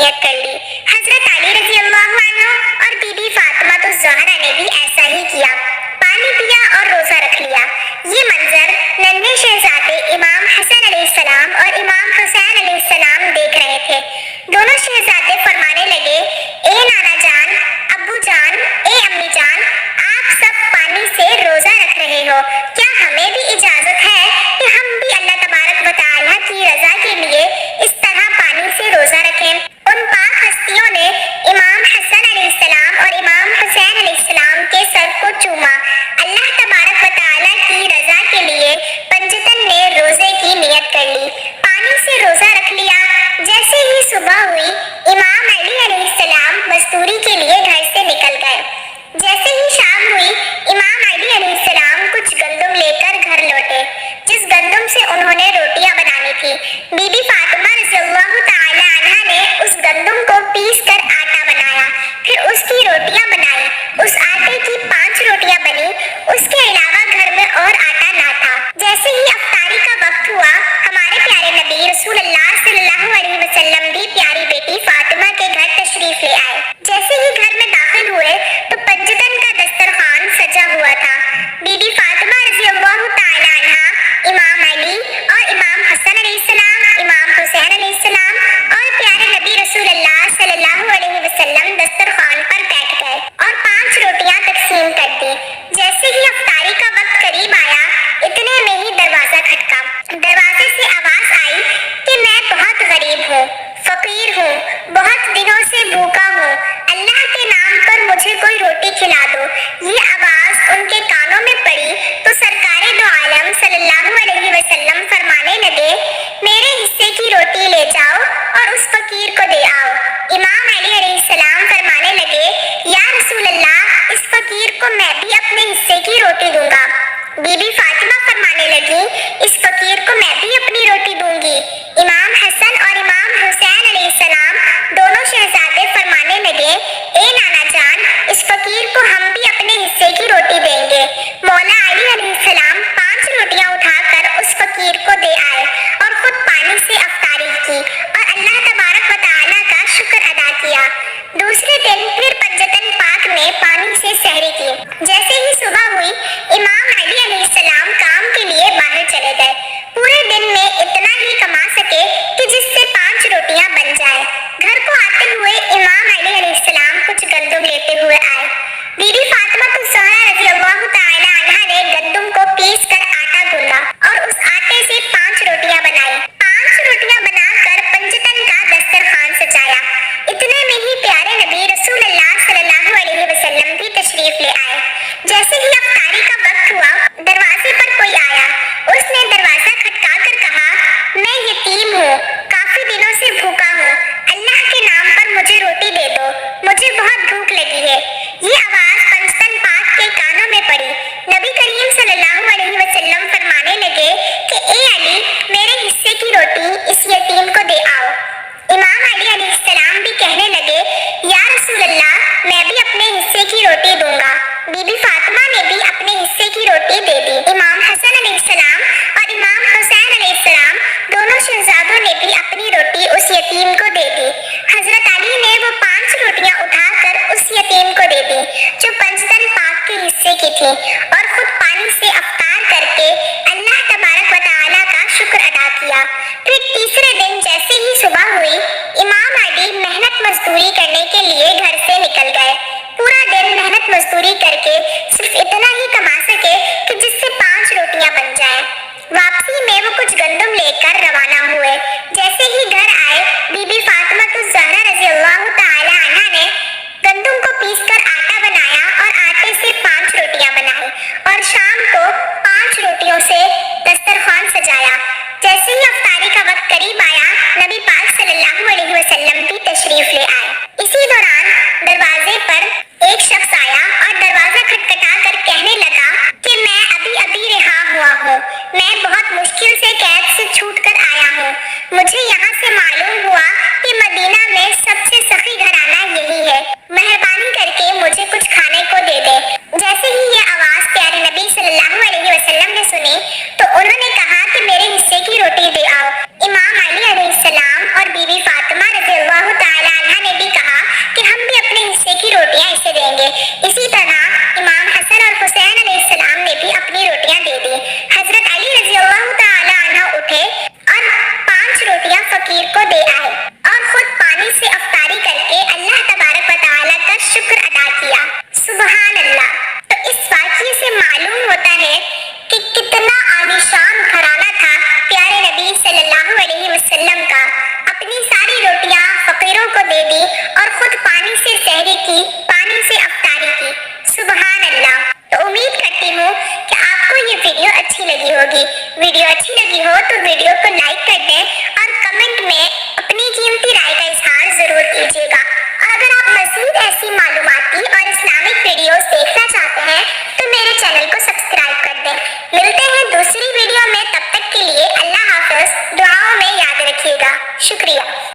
نیت کر لی۔ حضرت علی رضی اللہ عنہ اور بی بی فاطمہ الزہرا نے بھی ایسا ہی کیا، پانی پیا اور روزہ رکھ لیا۔ یہ منظر ننھے شہزادے امام حسن علیہ السلام اور امام حسین علیہ السلام دیکھ رہے تھے۔ دونوں شہزادے فرمانے لگے، اے نانا جان، ابو جان، اے امی جان، آپ سب پانی سے روزہ رکھ رہے ہو، کیا ہمیں بھی اجازت ہے کہ ہم بھی اللہ تبارک و تعالیٰ کی رضا کے لیے اس طرح پانی سے روزہ رکھیں؟ ان پاک ہستیوں نے امام حسن علیہ السلام اور امام حسین علیہ السلام کے سر کو چوما۔ اللہ تبارک و تعالیٰ کی رضا کے لیے پنجتن نے روزے کی نیت کر لی، پانی سے روزہ رکھ لیا۔ جیسے ہی صبح ہوئی، امام علی علیہ السلام مزدوری کے لیے گھر سے نکل گئے۔ جیسے ہی شام ہوئی، امام علی علیہ السلام کچھ گندم لے کر گھر لوٹے، جس گندم سے انہوں نے روٹیاں بنانی تھی۔ بی بی فاطمہ رضی اللہ تعالی عنہا نے اس گندم کو پیس کر آٹا بنایا، پھر اس کی روٹیاں بنائی۔ اس آٹے کی 5 روٹیاں بنی، اس کے علاوہ گھر میں اور آٹا نہ تھا۔ جیسے ہی افطاری کا وقت ہوا، ہمارے پیارے نبی رسول اللہ صلی اللہ علیہ وسلم بھی پیاری بیٹی فاطمہ کے گھر تشریف لے آئے۔ جیسے ہی گھر میں داخل ہوئے تو پنجتن کا دسترخوان سجا ہوا تھا۔ بی بی فاطمہ رضی اللہ تعالی عنہا، امام علی اور امام حسن علیہ السلام، امام حسین علیہ السلام اور پیارے نبی رسول اللہ صلی اللہ علیہ وسلم دسترخوان پر بیٹھ گئے اور 5 روٹیاں تقسیم کر دی۔ جیسے ہی افطاری کا وقت قریب آیا، اتنے میں ہی دروازہ کھٹکا۔ دروازے سے آواز آئی کہ میں بہت غریب ہوں، فقیر ہوں، بہت دنوں سے بھوکا ہوں، اللہ کے نام پر مجھے کوئی روٹی کھلا دو۔ یہ آواز ان کے کانوں میں پڑی تو سرکار دو عالم صلی اللہ علیہ وسلم فرمانے لگے، میرے حصے کی روٹی لے جاؤ اور اس فقیر کو دے آؤ۔ امام علی علیہ السلام فرمانے لگے، یا رسول اللہ، اس فقیر کو میں بھی اپنے حصے کی روٹی دوں گا۔ بی بی فاطمہ فرمانے لگی، اس فقیر کو میں بھی اپنی روٹی دوں گی۔ امام حسن اور امام حسین علیہ السلام دونوں شہزادے فرمانے لگے، اے نانا جان، اس فقیر کو ہم بھی اپنے حصے کی روٹی دیں گے۔ مولا علی علیہ السلام 5 روٹیاں اٹھا کر اس فقیر کو دے آئے اور خود پانی سے افطاری کی اور اللہ تبارک و تعالیٰ کا شکر ادا کیا۔ دوسرے دن پھر پنجتن پاک نے پانی سے سحری کی۔ جیسے ہی صبح ہوئی، امام علی علیہ السلام کام کے لیے باہر چلے گئے۔ پورے دن میں اتنا ہی کما سکے کہ جس سے 5 روٹیاں بن جائے۔ گھر کو آتے ہوئے امام علی علیہ السلام کچھ گندم لیتے ہوئے آئے۔ بی بی فاطمہ الزہرا رضی اللہ تعالی عنہا نے گندم کو پیس کر آٹا گوندھا اور اس آٹے سے 5 روٹیاں بنائی۔ 5 روٹیاں بنا کر پنجتن کا دسترخوان سجایا۔ اتنے میں ہی پیارے نبی رسول اللہ صلی اللہ علیہ وسلم بھی تشریف لے آئے۔ جیسے ہی افطاری کا وقت ہوا، دروازے پر کوئی آیا۔ اس نے دروازہ کھٹکا کر کہا، میں یتیم ہوں، کافی دنوں سے بھوکا ہوں، اللہ کے نام پر مجھے روٹی دے دو، مجھے بہت بھوک لگی ہے۔ یہ آواز پنجتن پاک کے کانوں میں پڑی۔ نبی کریم صلی اللہ علیہ وسلم فرمانے لگے کہ اے علی، میرے حصے کی روٹی اس یتیم کو دے آؤ۔ امام علی علیہ السلام بھی کہنے لگے، یا رسول اللہ، میں بھی اپنے حصے کی روٹی دوں گا۔ بی بی فاطمہ نے بھی اپنے حصے کی روٹی دے دی۔ امام حسن علیہ السلام اور امام حسین علیہ السلام دونوں شہزادوں نے بھی اپنی روٹی اس یتیم کو دے دی۔ حضرت علی نے وہ 5 روٹیاں اٹھا کر اس یتیم کو دے دی جو پنجتن پاک کے حصے کی تھی، اور خود پانی سے افطار کر کے اللہ تبارک و تعالیٰ کا شکر ادا کیا۔ پھر تیسرے دن جیسے ہی صبح ہوئی، امام علی محنت مزدوری کرنے کے لیے گھر سے نکل گئے۔ پورا دن محنت مزدوری کر کے صرف اتنا ہی کما سکے کہ جس سے 5 روٹیاں بن جائیں۔ دے دی اور خود پانی سے سحری کی، پانی سے افطاری کی۔ سبحان اللہ۔ تو امید کرتی ہوں کہ آپ کو یہ ویڈیو اچھی لگی ہوگی۔ ویڈیو اچھی لگی ہو تو ویڈیو کو لائک کر دیں اور کمنٹ میں اپنی قیمتی رائے کا اظہار ضرور کیجیے گا۔ اور اگر آپ مزید ایسی معلوماتی اور اسلامک ویڈیوز دیکھنا چاہتے ہیں تو میرے چینل کو سبسکرائب کر دیں۔ ملتے